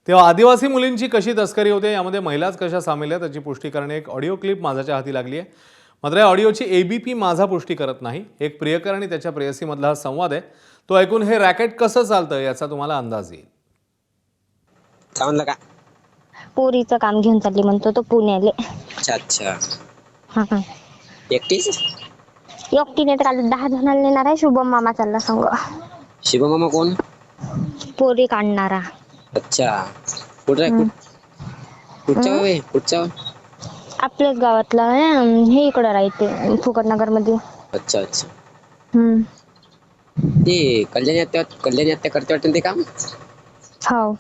तेव्हा आदिवासी मुलींची कशी तस्करी होते, यामध्ये महिलाच कशा सामील आहेत, त्याची पुष्टी करणे एक ऑडिओ क्लिप माझ्याच्या हाती लागली आहे. मात्र या ऑडिओची एबीपी माझा पुष्टी करत नाही. एक प्रियकर आणि त्याच्या प्रेयसीमधला हा संवाद आहे. तो ऐकून हे रॅकेट कसं चालतं याचा तुम्हाला अंदाज येईल. समजलं का? पोरीचं काम घेऊन चालली म्हणतो तो पुण्याले. अच्छा अच्छा. हा हा. एकटीच? एकटीने तर काल 10 जणांना नेणार आहे. शुभम मामा चालला संग. शिवमामा कोण? पोरी काढणारा. अच्छा. कुठं आहे? कुठच्या वे कुठच्या? आपल्याच गावातला आहे. हे इकडं राहते फुकटनगर मध्ये. अच्छा अच्छा. हम्म. ते कल्याणी आत्या करते वाटतं ते काम? हो.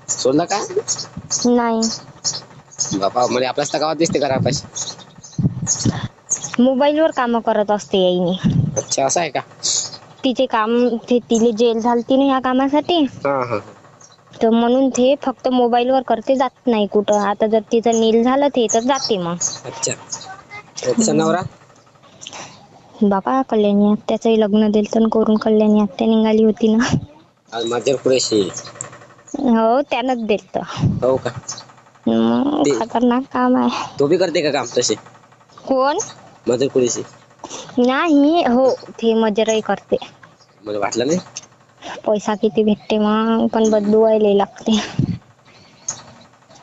सोडलं का? नाही. बाबा म्हणजे आपल्याच गावात दिसते घरापाशी. मोबाईलवर काम करत असते याईनी. अच्छा असं आहे का? तिचे काम तिले जेल झालती ना ह्या कामासाठी. हा हा. तर म्हणून ते फक्त मोबाईलवर करते, जात नाही कुठं. आता जर तिचं नील झालं ते तर जाते मग. अच्छा. तिचा नवरा? बाबा कल्याणी आत्याचंही लग्न दिलं तर करून कल्याणी आत्या निघाली होती ना. आज माझ्या पुरेशी. हो त्यानंच दिलत. हो का? मग ते- खतरनाक काम आहे. तो बी करते का काम तसे? कोण? मदर पुरेशी. नाही हो, ते मजरही करते. मला वाटलं नाही. पैसा किती भेटते मग, पण बदलवायला लागते.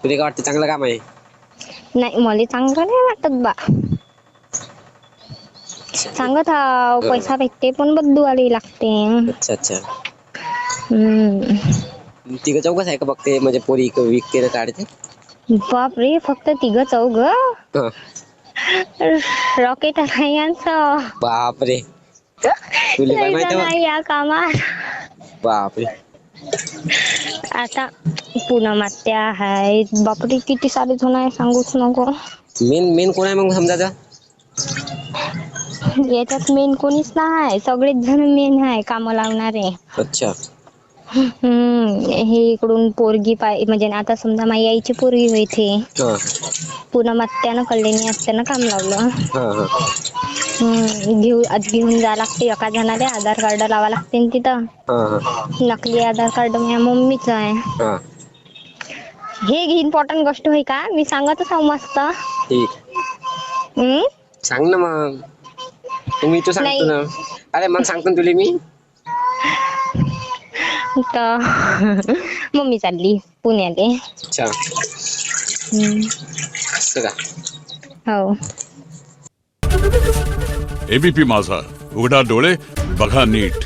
तुला काय वाटतं चांगलं काम आहे? नाही मला चांगलं नाही वाटत बा. सांगत हा पैसा भेटते पण बदलवायला लागते. अच्छा अच्छा. तिघं चौघच आहे का बघते म्हणजे पोरी विकते ना काढते? बाप रे, फक्त 3-4 हा. रॉकेट आहे यांचं. बापरे. तुला काय लय माहिती जण आहे? आहे या कामात. बापरे. आता पूनम आत्या आहेत. बापरे किती सारे जण आहे, सांगूच नको. मेन कोण आहे मग समजा? याच्यात मेन कोणीच नाही, सगळेच जण मेन आहे काम लावणारे. अच्छा. हे इकडून पोरगी म्हणजे आता समजा माझी आईची पोरगी होती. हा पूनम आत्यानं कल्याणी आत्यानं काम लावलं. हा हा. घेऊन जा लागते एका जणाला. आधार कार्ड लावा लागते ना तिथं. हा हा. नकली आधार कार्ड माझ्या मम्मीच आहे. हा. हे इम्पॉर्टंट गोष्ट होय का? मी सांगतच आहो मस्त. ठीक. सांग ना मग. मी तो सांगतो नाही ना. अरे मग सांगतो ना तुला मी. तर मम्मी चालली पुण्याले. अच्छा. असं का? हो. एबीपी माझा, उघडा डोळे बघा नीट.